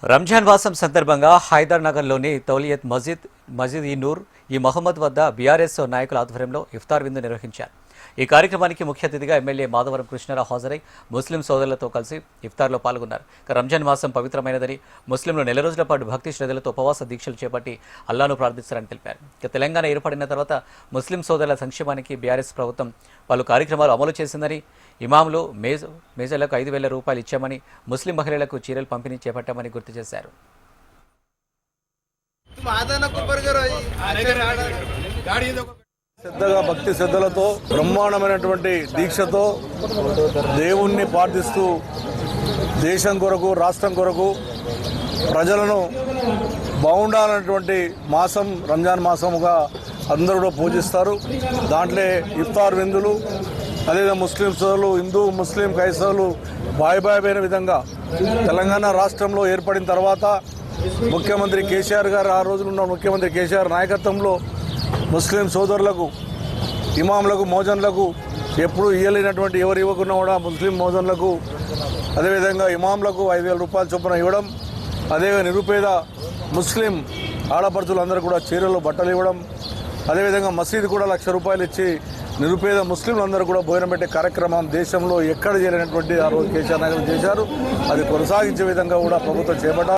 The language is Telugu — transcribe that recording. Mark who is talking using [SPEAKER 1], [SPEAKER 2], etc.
[SPEAKER 1] రంజాన్ మాసం సందర్భంగా హైదర్ నగర్లోని తౌలియత్ మస్జిద్ ఈ నూర్ ఈ మహమ్మద్ వద్ద బీఆర్ఎస్ నాయకుల ఆధ్వర్యంలో ఇఫ్తార్ విందు నిర్వహించారు. ఈ కార్యక్రమానికి ముఖ్య అతిథిగా ఎమ్మెల్యే మాధవరం కృష్ణారావు హాజరై ముస్లిం సోదరులతో కలిసి ఇఫ్తార్లో పాల్గొన్నారు. రంజాన్ మాసం పవిత్రమైనదని ముస్లింలు నెల రోజుల పాటు భక్తి శ్రద్ధలతో ఉపవాస దీక్షలు చేపట్టి అల్లాను ప్రార్థిస్తారని తెలిపారు. తెలంగాణ ఏర్పడిన తర్వాత ముస్లిం సోదరుల సంక్షేమానికి బీఆర్ఎస్ ప్రభుత్వం పలు కార్యక్రమాలు అమలు చేసిందని, ఇమాములు మేజర్లకు 5,000 రూపాయలు ఇచ్చామని, ముస్లిం మహిళలకు చీరలు పంపిణీ చేపట్టామని గుర్తు చేశారు.
[SPEAKER 2] శ్రద్ధగా భక్తి శ్రద్ధలతో బ్రహ్మాండమైనటువంటి దీక్షతో దేవుణ్ణి ప్రార్థిస్తూ దేశం కొరకు రాష్ట్రం కొరకు ప్రజలను బాగుండాలన్నటువంటి మాసం రంజాన్ మాసముగా అందరూ పూజిస్తారు. దాంట్లో ఇఫ్తార్ విందులు, అదేవిధంగా ముస్లిం సోదరులు, హిందూ ముస్లిం క్రైస్తవులు బాయిబాయిపోయిన విధంగా తెలంగాణ రాష్ట్రంలో ఏర్పడిన తర్వాత ముఖ్యమంత్రి కేసీఆర్ గారు, ఆ రోజులున్న ముఖ్యమంత్రి కేసీఆర్ నాయకత్వంలో ముస్లిం సోదరులకు, ఇమాంలకు, మోజన్లకు ఎప్పుడు ఇవ్వలేనటువంటి ఎవరు ఇవ్వకున్నా కూడా ముస్లిం మోజన్లకు, అదేవిధంగా ఇమాంలకు 5,000 రూపాయల చొప్పున ఇవ్వడం, అదేవిధంగా నిరుపేద ముస్లిం ఆడపడుచులందరూ కూడా చీరలు, బట్టలు ఇవ్వడం, అదేవిధంగా మసీదు కూడా 1,00,000 రూపాయలు ఇచ్చి నిరుపేద ముస్లింలందరూ కూడా భోజనం పెట్టే కార్యక్రమం దేశంలో ఎక్కడ చేయలేనటువంటి ఆ రోజు కేసీఆర్ నాయకులు చేశారు. అది కొనసాగించే విధంగా కూడా ప్రభుత్వం చేపట్టారు.